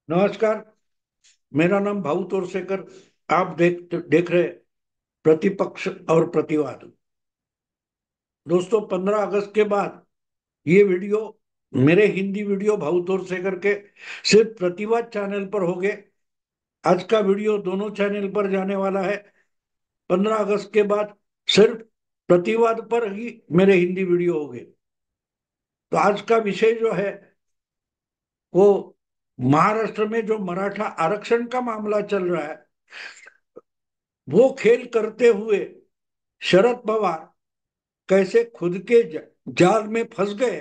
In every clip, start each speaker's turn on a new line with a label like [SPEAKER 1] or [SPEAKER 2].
[SPEAKER 1] नमस्कार। मेरा नाम भाऊ तोरसेकर। आप देख रहे प्रतिपक्ष और प्रतिवाद। दोस्तों, 15 अगस्त के बाद ये वीडियो, मेरे हिंदी वीडियो भाऊ तोरसेकर के सिर्फ प्रतिवाद चैनल पर होंगे। आज का वीडियो दोनों चैनल पर जाने वाला है। 15 अगस्त के बाद सिर्फ प्रतिवाद पर ही मेरे हिंदी वीडियो होंगे। तो आज का विषय जो है वो महाराष्ट्र में जो मराठा आरक्षण का मामला चल रहा है, वो खेल करते हुए शरद पवार कैसे खुद के जाल में फंस गए,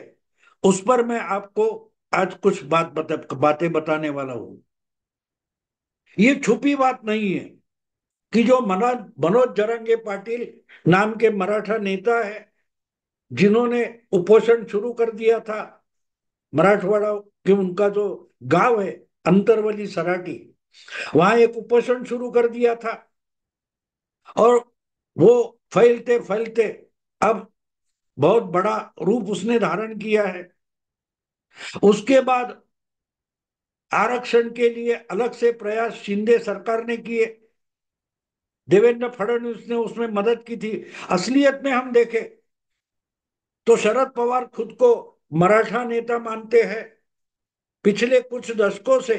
[SPEAKER 1] उस पर मैं आपको आज कुछ बातें बताने वाला हूं। ये छुपी बात नहीं है कि जो मनोज जरांगे पाटिल नाम के मराठा नेता है, जिन्होंने उपोषण शुरू कर दिया था मराठवाड़ा के, उनका जो गांव है अंतरवली सराटी, वहां एक उपोषण शुरू कर दिया था। और वो फैलते फैलते अब बहुत बड़ा रूप उसने धारण किया है। उसके बाद आरक्षण के लिए अलग से प्रयास शिंदे सरकार ने किए, देवेंद्र फडणवीस ने उसमें मदद की थी। असलियत में हम देखें तो शरद पवार खुद को मराठा नेता मानते हैं। पिछले कुछ दशकों से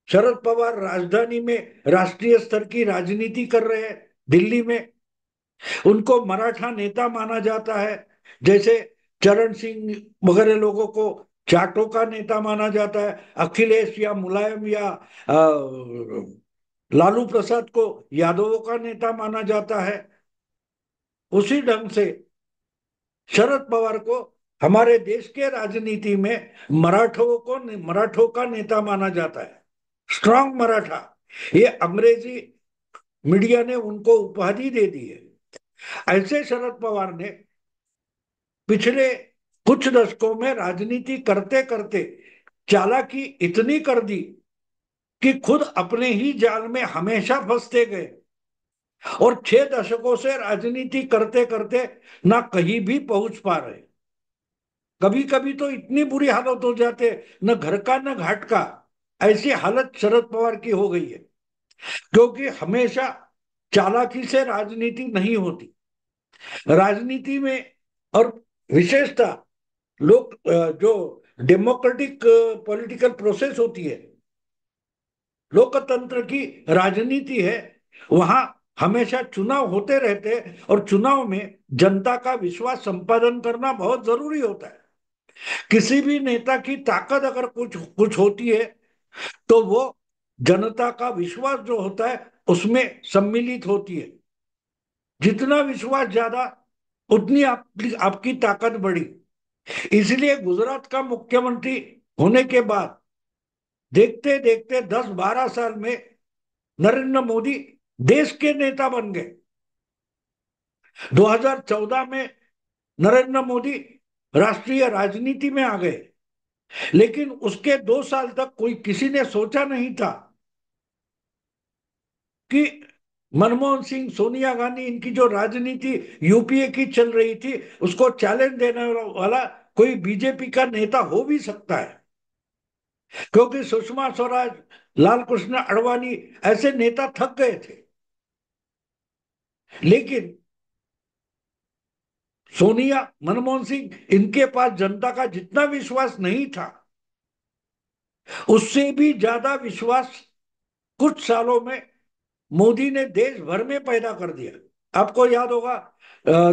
[SPEAKER 1] शरद पवार राजधानी में राष्ट्रीय स्तर की राजनीति कर रहे हैं। दिल्ली में उनको मराठा नेता माना जाता है। जैसे चरण सिंह वगैरह लोगों को जाटों का नेता माना जाता है, अखिलेश या मुलायम या लालू प्रसाद को यादवों का नेता माना जाता है। उसी ढंग से शरद पवार को हमारे देश के राजनीति में मराठों का नेता माना जाता है। स्ट्रांग मराठा, ये अंग्रेजी मीडिया ने उनको उपाधि दे दी है। ऐसे शरद पवार ने पिछले कुछ दशकों में राजनीति करते करते चालाकी इतनी कर दी कि खुद अपने ही जाल में हमेशा फंसते गए, और 6 दशकों से राजनीति करते करते ना कहीं भी पहुंच पा रहे। कभी कभी तो इतनी बुरी हालत हो जाते, न घर का न घाट का। ऐसी हालत शरद पवार की हो गई है, क्योंकि हमेशा चालाकी से राजनीति नहीं होती। राजनीति में और विशेषता लोग जो डेमोक्रेटिक पॉलिटिकल प्रोसेस होती है, लोकतंत्र की राजनीति है, वहां हमेशा चुनाव होते रहते हैं, और चुनाव में जनता का विश्वास संपादन करना बहुत जरूरी होता है। किसी भी नेता की ताकत अगर कुछ कुछ होती है, तो वो जनता का विश्वास जो होता है उसमें सम्मिलित होती है। जितना विश्वास ज्यादा, उतनी आपकी ताकत बढ़ी। इसलिए गुजरात का मुख्यमंत्री होने के बाद देखते देखते 10-12 साल में नरेंद्र मोदी देश के नेता बन गए। 2014 में नरेंद्र मोदी राष्ट्रीय राजनीति में आ गए, लेकिन उसके 2 साल तक कोई किसी ने सोचा नहीं था कि मनमोहन सिंह, सोनिया गांधी, इनकी जो राजनीति यूपीए की चल रही थी, उसको चैलेंज देने वाला कोई बीजेपी का नेता हो भी सकता है। क्योंकि सुषमा स्वराज, लाल कृष्ण आडवाणी ऐसे नेता थक गए थे। लेकिन सोनिया, मनमोहन सिंह, इनके पास जनता का जितना विश्वास नहीं था, उससे भी ज्यादा विश्वास कुछ सालों में मोदी ने देश भर में पैदा कर दिया। आपको याद होगा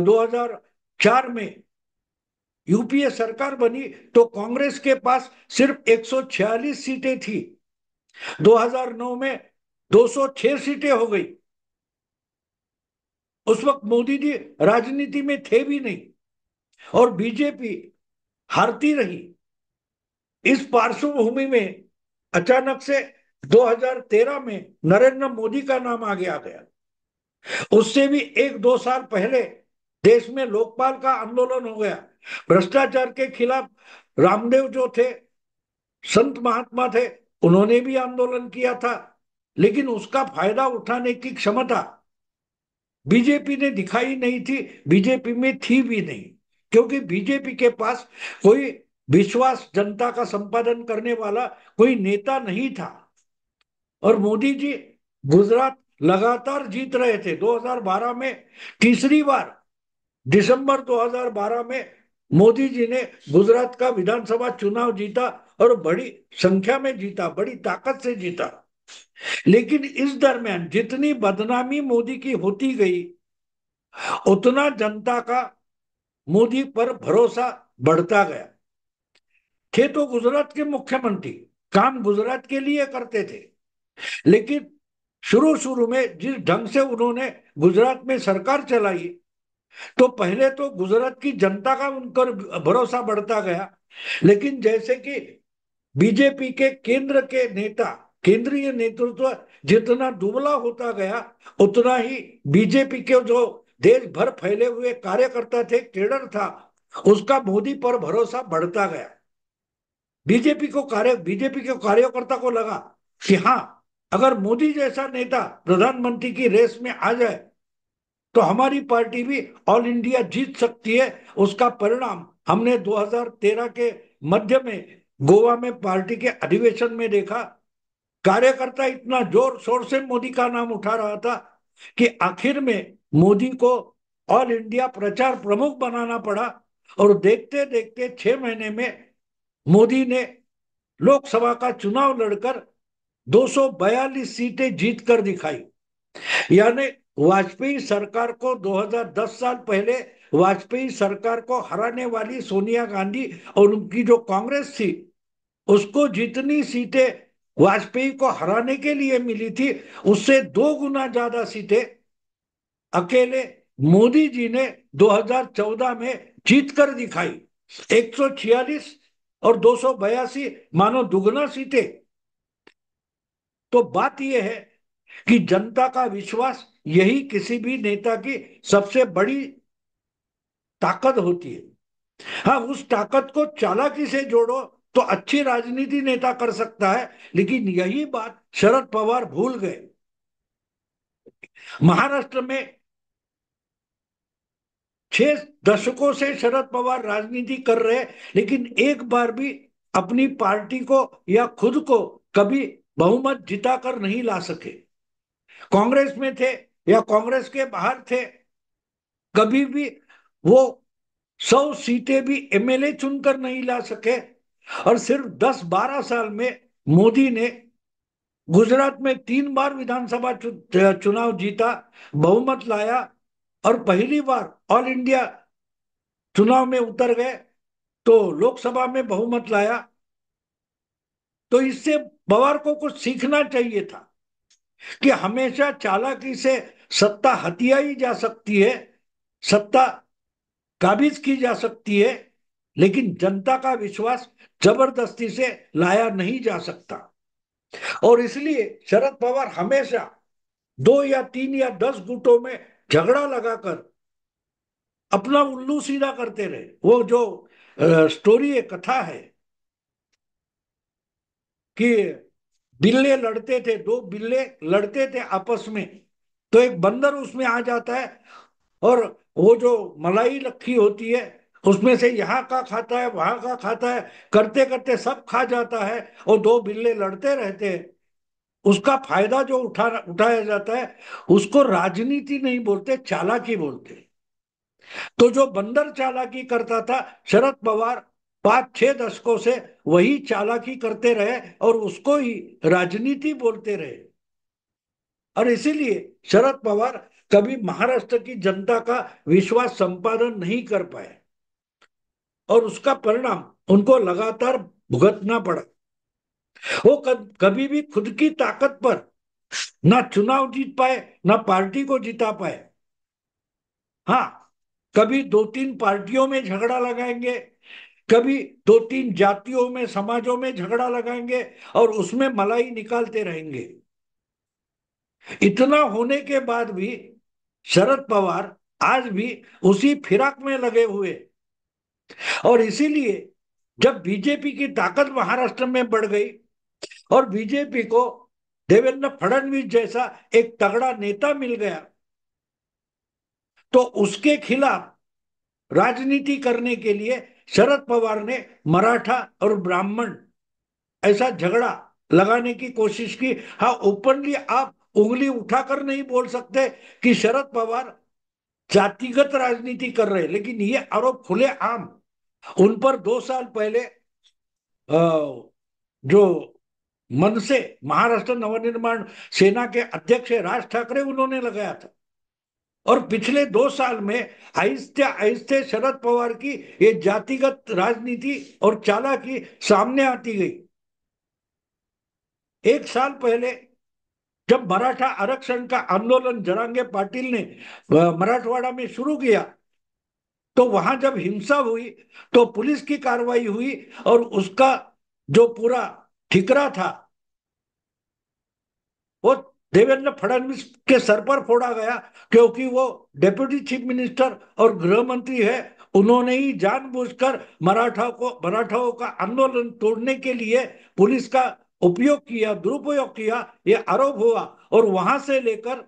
[SPEAKER 1] 2004 में यूपीए सरकार बनी तो कांग्रेस के पास सिर्फ 146 सीटें थी। 2009 में 206 सीटें हो गई। उस वक्त मोदी जी राजनीति में थे भी नहीं, और बीजेपी हारती रही। इस पार्श्वभूमि में अचानक से 2013 में नरेंद्र मोदी का नाम आगे आ गया। उससे भी 1-2 साल पहले देश में लोकपाल का आंदोलन हो गया। भ्रष्टाचार के खिलाफ रामदेव जो थे, संत महात्मा थे, उन्होंने भी आंदोलन किया था। लेकिन उसका फायदा उठाने की क्षमता बीजेपी ने दिखाई नहीं थी, बीजेपी में थी भी नहीं। क्योंकि बीजेपी के पास कोई विश्वास जनता का संपादन करने वाला कोई नेता नहीं था। और मोदी जी गुजरात लगातार जीत रहे थे। 2012 में तीसरी बार दिसंबर 2012 में मोदी जी ने गुजरात का विधानसभा चुनाव जीता और बड़ी संख्या में जीता, बड़ी ताकत से जीता। लेकिन इस दरमियान जितनी बदनामी मोदी की होती गई, उतना जनता का मोदी पर भरोसा बढ़ता गया। थे तो गुजरात के मुख्यमंत्री, काम गुजरात के लिए करते थे, लेकिन शुरू शुरू में जिस ढंग से उन्होंने गुजरात में सरकार चलाई, तो पहले तो गुजरात की जनता का उन पर भरोसा बढ़ता गया। लेकिन जैसे कि बीजेपी के केंद्र के नेता, केंद्रीय नेतृत्व जितना दुबला होता गया, उतना ही बीजेपी के जो देश भर फैले हुए कार्यकर्ता थे, केडर था, उसका मोदी पर भरोसा बढ़ता गया। बीजेपी के कार्यकर्ता को लगा कि हाँ, अगर मोदी जैसा नेता प्रधानमंत्री की रेस में आ जाए तो हमारी पार्टी भी ऑल इंडिया जीत सकती है। उसका परिणाम हमने 2013 के मध्य में गोवा में पार्टी के अधिवेशन में देखा। कार्यकर्ता इतना जोर शोर से मोदी का नाम उठा रहा था कि आखिर में मोदी को ऑल इंडिया प्रचार प्रमुख बनाना पड़ा। और देखते देखते 6 महीने में मोदी ने लोकसभा का चुनाव लड़कर 242 सीटें जीत कर दिखाई। यानी वाजपेयी सरकार को 2010 साल पहले वाजपेयी सरकार को हराने वाली सोनिया गांधी और उनकी जो कांग्रेस थी, उसको जितनी सीटें वाजपेयी को हराने के लिए मिली थी, उससे 2 गुना ज्यादा सीटें अकेले मोदी जी ने 2014 में जीत कर दिखाई। 146 और 282, मानो दुगना सीटें। तो बात यह है कि जनता का विश्वास यही किसी भी नेता की सबसे बड़ी ताकत होती है। हाँ, उस ताकत को चालाकी से जोड़ो तो अच्छी राजनीति नेता कर सकता है, लेकिन यही बात शरद पवार भूल गए। महाराष्ट्र में 6 दशकों से शरद पवार राजनीति कर रहे हैं, लेकिन एक बार भी अपनी पार्टी को या खुद को कभी बहुमत जिताकर नहीं ला सके। कांग्रेस में थे या कांग्रेस के बाहर थे, कभी भी वो 100 सीटें भी एमएलए चुनकर नहीं ला सके। और सिर्फ 10-12 साल में मोदी ने गुजरात में 3 बार विधानसभा चुनाव जीता, बहुमत लाया और पहली बार ऑल इंडिया चुनाव में उतर गए तो लोकसभा में बहुमत लाया। तो इससे पवार को कुछ सीखना चाहिए था कि हमेशा चालाकी से सत्ता हथियाई जा सकती है, सत्ता काबिज की जा सकती है, लेकिन जनता का विश्वास जबरदस्ती से लाया नहीं जा सकता। और इसलिए शरद पवार हमेशा 2 या 3 या 10 गुटों में झगड़ा लगाकर अपना उल्लू सीधा करते रहे। वो जो स्टोरी है, कथा है कि बिल्ले लड़ते थे, 2 बिल्ले लड़ते थे आपस में, तो एक बंदर उसमें आ जाता है और वो जो मलाई रखी होती है उसमें से यहाँ का खाता है, वहां का खाता है, करते करते सब खा जाता है और 2 बिल्ले लड़ते रहते हैं। उसका फायदा जो उठाया जाता है, उसको राजनीति नहीं बोलते, चालाकी बोलते। तो जो बंदर चालाकी करता था, शरद पवार 5-6 दशकों से वही चालाकी करते रहे और उसको ही राजनीति बोलते रहे। और इसीलिए शरद पवार कभी महाराष्ट्र की जनता का विश्वास संपादन नहीं कर पाए और उसका परिणाम उनको लगातार भुगतना पड़ा। वो कभी भी खुद की ताकत पर ना चुनाव जीत पाए, ना पार्टी को जिता पाए। हाँ, कभी 2-3 पार्टियों में झगड़ा लगाएंगे, कभी 2-3 जातियों में, समाजों में झगड़ा लगाएंगे और उसमें मलाई निकालते रहेंगे। इतना होने के बाद भी शरद पवार आज भी उसी फिराक में लगे हुए। और इसीलिए जब बीजेपी की ताकत महाराष्ट्र में बढ़ गई और बीजेपी को देवेंद्र फडणवीस जैसा एक तगड़ा नेता मिल गया, तो उसके खिलाफ राजनीति करने के लिए शरद पवार ने मराठा और ब्राह्मण ऐसा झगड़ा लगाने की कोशिश की। हाँ, ओपनली आप उंगली उठाकर नहीं बोल सकते कि शरद पवार जातिगत राजनीति कर रहे, लेकिन ये आरोप खुले आम उन पर 2 साल पहले जो मनसे महाराष्ट्र नवनिर्माण सेना के अध्यक्ष राज ठाकरे उन्होंने लगाया था। और पिछले 2 साल में आहिस्ते आहिस्ते शरद पवार की ये जातिगत राजनीति और चालाकी सामने आती गई। 1 साल पहले जब मराठा आरक्षण का आंदोलन जरांगे पाटिल ने मराठवाड़ा में शुरू किया, तो वहां जब हिंसा हुई तो पुलिस की कार्रवाई हुई और उसका जो पूरा ठिकरा था वो देवेंद्र फडणवीस के सर पर फोड़ा गया, क्योंकि वो डेप्यूटी चीफ मिनिस्टर और गृह मंत्री है। उन्होंने ही जानबूझकर मराठाओं का आंदोलन तोड़ने के लिए पुलिस का उपयोग किया, दुरुपयोग किया, ये आरोप हुआ। और वहां से लेकर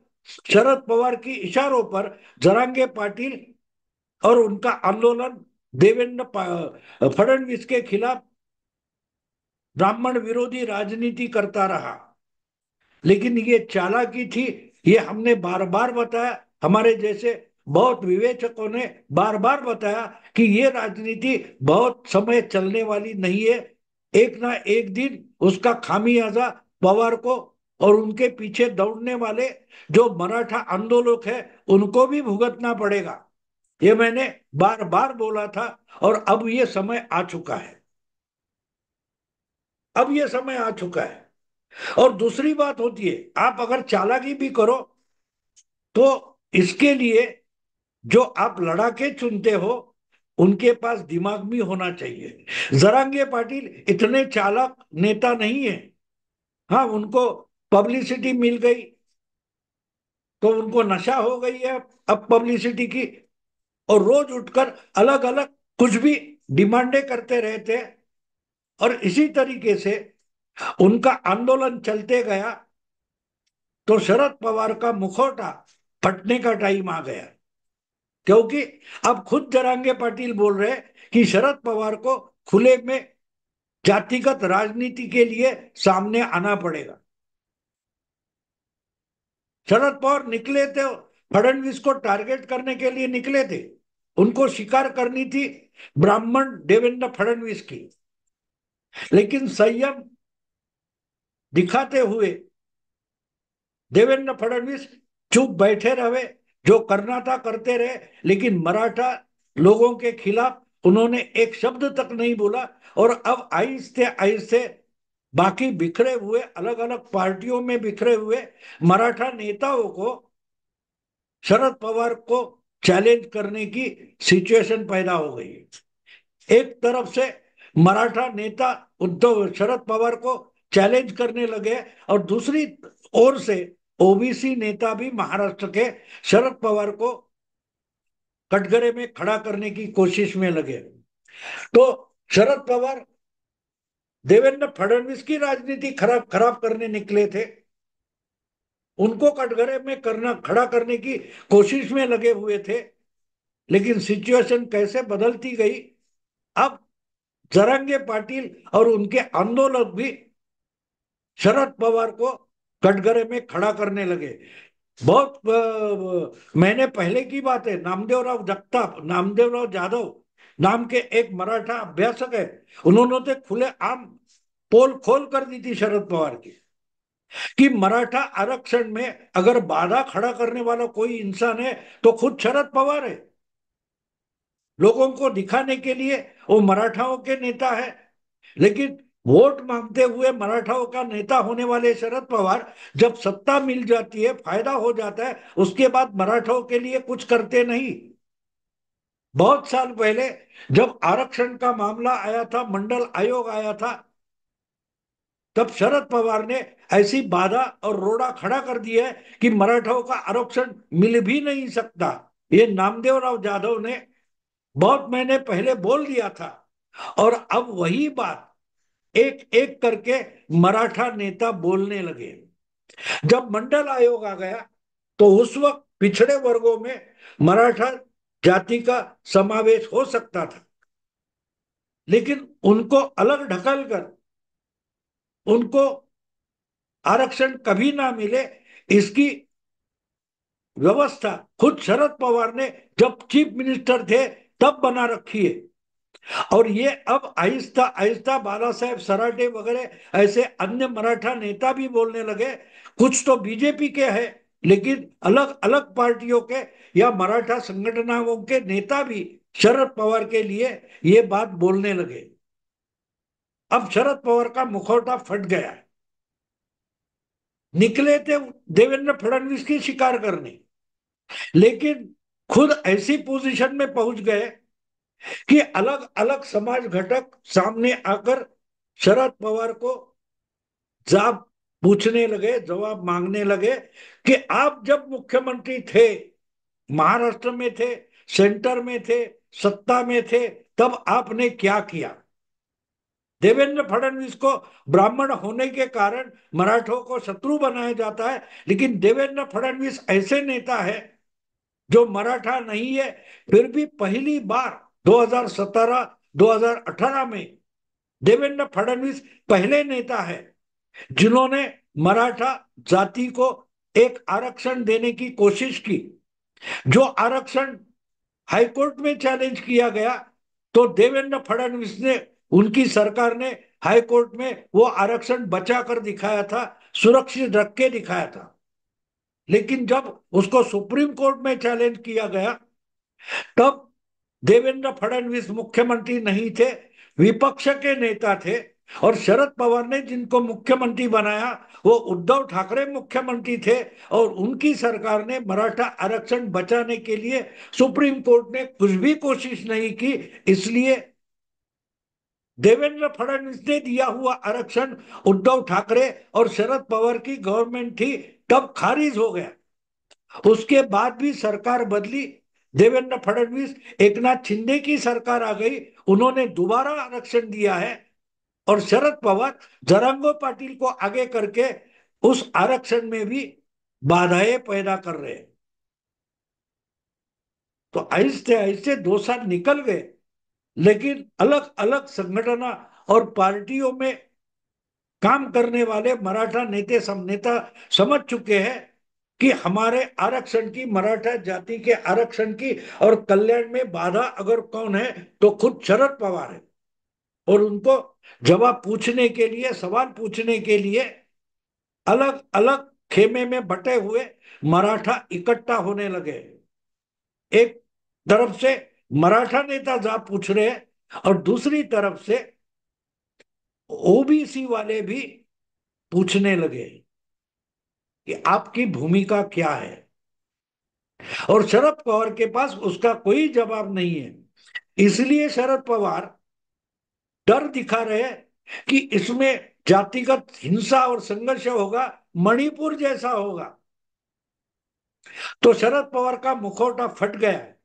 [SPEAKER 1] शरद पवार की इशारों पर जरांगे पाटिल और उनका आंदोलन देवेंद्र फडणवीस के खिलाफ ब्राह्मण विरोधी राजनीति करता रहा। लेकिन ये चालाकी थी, ये हमने बार बार बताया, हमारे जैसे बहुत विवेचकों ने बार बार बताया कि ये राजनीति बहुत समय चलने वाली नहीं है। एक ना एक दिन उसका खामियाजा पवार को और उनके पीछे दौड़ने वाले जो मराठा आंदोलक है उनको भी भुगतना पड़ेगा। ये मैंने बार बार बोला था और अब ये समय आ चुका है। अब ये समय आ चुका है। और दूसरी बात होती है, आप अगर चालाकी भी करो तो इसके लिए जो आप लड़ाके चुनते हो उनके पास दिमाग भी होना चाहिए। जरांगे पाटिल इतने चालाक नेता नहीं है। हाँ, उनको पब्लिसिटी मिल गई तो उनको नशा हो गई है अब पब्लिसिटी की, और रोज उठकर अलग अलग कुछ भी डिमांडे करते रहते हैं। और इसी तरीके से उनका आंदोलन चलते गया तो शरद पवार का मुखौटा फटने का टाइम आ गया, क्योंकि अब खुद जरांगे पाटिल बोल रहे कि शरद पवार को खुले में जातिगत राजनीति के लिए सामने आना पड़ेगा। शरद पवार निकले थे फडणवीस को टारगेट करने के लिए, निकले थे, उनको शिकार करनी थी ब्राह्मण देवेंद्र फडणवीस की। लेकिन संयम दिखाते हुए देवेंद्र फडणवीस चुप बैठे रहे, जो करना था करते रहे, लेकिन मराठा लोगों के खिलाफ उन्होंने एक शब्द तक नहीं बोला। और अब आहिस्ते आहिस्ते बाकी बिखरे हुए अलग अलग पार्टियों में बिखरे हुए मराठा नेताओं को शरद पवार को चैलेंज करने की सिचुएशन पैदा हो गई। एक तरफ से मराठा नेता उद्धव शरद पवार को चैलेंज करने लगे और दूसरी ओर से ओबीसी नेता भी महाराष्ट्र के शरद पवार को कटघरे में खड़ा करने की कोशिश में लगे। तो शरद पवार देवेंद्र फडणवीस की राजनीति खराब खराब करने निकले थे, उनको कटघरे में खड़ा करने की कोशिश में लगे हुए थे। लेकिन सिचुएशन कैसे बदलती गई, अब जरांगे पाटिल और उनके आंदोलक भी शरद पवार को कटघरे में खड़ा करने लगे। बहुत महीने पहले की बात है, नामदेवराव जाधव नाम के एक मराठा अभ्यासक है, उन्होंने तो खुले आम पोल खोल कर दी थी शरद पवार की कि मराठा आरक्षण में अगर बाधा खड़ा करने वाला कोई इंसान है तो खुद शरद पवार है। लोगों को दिखाने के लिए वो मराठाओं के नेता है, लेकिन वोट मांगते हुए मराठाओं का नेता होने वाले शरद पवार जब सत्ता मिल जाती है, फायदा हो जाता है, उसके बाद मराठाओं के लिए कुछ करते नहीं। बहुत साल पहले जब आरक्षण का मामला आया था, मंडल आयोग आया था, तब शरद पवार ने ऐसी बाधा और रोड़ा खड़ा कर दिया है कि मराठाओं का आरक्षण मिल भी नहीं सकता। ये नामदेवराव जाधव ने बहुत महीने पहले बोल दिया था। और अब वही बात एक एक करके मराठा नेता बोलने लगे। जब मंडल आयोग आ गया तो उस वक्त पिछड़े वर्गों में मराठा जाति का समावेश हो सकता था, लेकिन उनको अलग ढकल कर उनको आरक्षण कभी ना मिले, इसकी व्यवस्था खुद शरद पवार ने जब चीफ मिनिस्टर थे तब बना रखी है। और ये अब आहिस्ता आहिस्ता बाला साहेब सराठे वगैरह ऐसे अन्य मराठा नेता भी बोलने लगे। कुछ तो बीजेपी के हैं, लेकिन अलग अलग पार्टियों के या मराठा संगठनों के नेता भी शरद पवार के लिए ये बात बोलने लगे। अब शरद पवार का मुखौटा फट गया है। निकले थे देवेंद्र फडणवीस की शिकार करने, लेकिन खुद ऐसी पोजीशन में पहुंच गए कि अलग अलग समाज घटक सामने आकर शरद पवार को जवाब पूछने लगे, जवाब मांगने लगे कि आप जब मुख्यमंत्री थे, महाराष्ट्र में थे, सेंटर में थे, सत्ता में थे, तब आपने क्या किया। देवेंद्र फडणवीस को ब्राह्मण होने के कारण मराठों को शत्रु बनाया जाता है, लेकिन देवेंद्र फडणवीस ऐसे नेता है जो मराठा नहीं है, फिर भी पहली बार 2017-2018 में देवेंद्र फडणवीस पहले नेता है जिन्होंने मराठा जाति को एक आरक्षण देने की कोशिश की। जो आरक्षण हाईकोर्ट में चैलेंज किया गया, तो देवेंद्र फडणवीस ने, उनकी सरकार ने हाईकोर्ट में वो आरक्षण बचा कर दिखाया था, सुरक्षित रख के दिखाया था। लेकिन जब उसको सुप्रीम कोर्ट में चैलेंज किया गया, तब देवेंद्र फडणवीस मुख्यमंत्री नहीं थे, विपक्ष के नेता थे, और शरद पवार ने जिनको मुख्यमंत्री बनाया वो उद्धव ठाकरे मुख्यमंत्री थे, और उनकी सरकार ने मराठा आरक्षण बचाने के लिए सुप्रीम कोर्ट ने कुछ भी कोशिश नहीं की। इसलिए देवेंद्र फडणवीस ने दिया हुआ आरक्षण उद्धव ठाकरे और शरद पवार की गवर्नमेंट थी तब खारिज हो गया। उसके बाद भी सरकार बदली, देवेंद्र फडणवीस, एकनाथ शिंदे की सरकार आ गई, उन्होंने दोबारा आरक्षण दिया है, और शरद पवार जरांगो पाटिल को आगे करके उस आरक्षण में भी बाधाएं पैदा कर रहे हैं। तो आहिस्ते आहिस्ते 2 साल निकल गए, लेकिन अलग अलग संगठन और पार्टियों में काम करने वाले मराठा नेता समझ चुके हैं कि हमारे आरक्षण की, मराठा जाति के आरक्षण की और कल्याण में बाधा अगर कौन है तो खुद शरद पवार है। और उनको जवाब पूछने के लिए, सवाल पूछने के लिए अलग अलग खेमे में बटे हुए मराठा इकट्ठा होने लगे। एक तरफ से मराठा नेता जवाब पूछ रहे हैं और दूसरी तरफ से ओबीसी वाले भी पूछने लगे कि आपकी भूमिका क्या है। और शरद पवार के पास उसका कोई जवाब नहीं है। इसलिए शरद पवार डर दिखा रहे हैं कि इसमें जातिगत हिंसा और संघर्ष होगा, मणिपुर जैसा होगा। तो शरद पवार का मुखौटा फट गया है।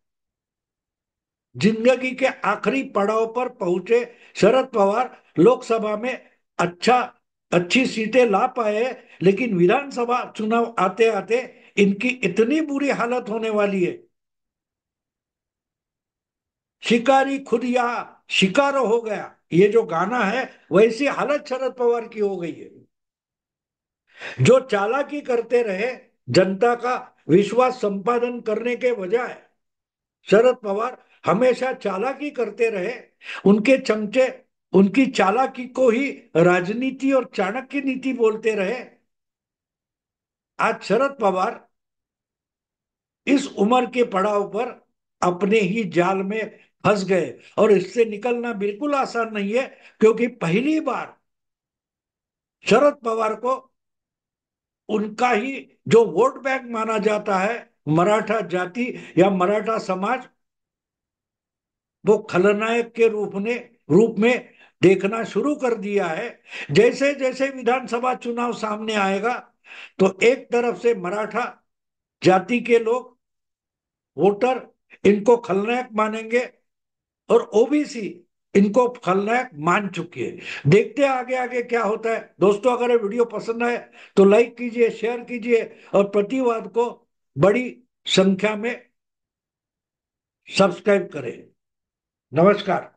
[SPEAKER 1] जिंदगी के आखिरी पड़ाव पर पहुंचे शरद पवार लोकसभा में अच्छी सीटें ला पाए, लेकिन विधानसभा चुनाव आते आते इनकी इतनी बुरी हालत होने वाली है, शिकारी खुद यहाँ शिकार हो गया, ये जो गाना है, वैसी हालत शरद पवार की हो गई है। जो चालाकी करते रहे जनता का विश्वास संपादन करने के बजाय, शरद पवार हमेशा चालाकी करते रहे, उनके चमचे उनकी चालाकी को ही राजनीति और चाणक्य नीति बोलते रहे। आज शरद पवार इस उम्र के पड़ाव पर अपने ही जाल में फंस गए, और इससे निकलना बिल्कुल आसान नहीं है, क्योंकि पहली बार शरद पवार को उनका ही जो वोट बैंक माना जाता है, मराठा जाति या मराठा समाज, वो खलनायक के रूप में देखना शुरू कर दिया है। जैसे जैसे विधानसभा चुनाव सामने आएगा, तो एक तरफ से मराठा जाति के लोग, वोटर, इनको खलनायक मानेंगे, और ओबीसी इनको खलनायक मान चुकी है। देखते हैं आगे आगे क्या होता है। दोस्तों, अगर ये वीडियो पसंद आए तो लाइक कीजिए, शेयर कीजिए, और प्रतिवाद को बड़ी संख्या में सब्सक्राइब करें। नमस्कार।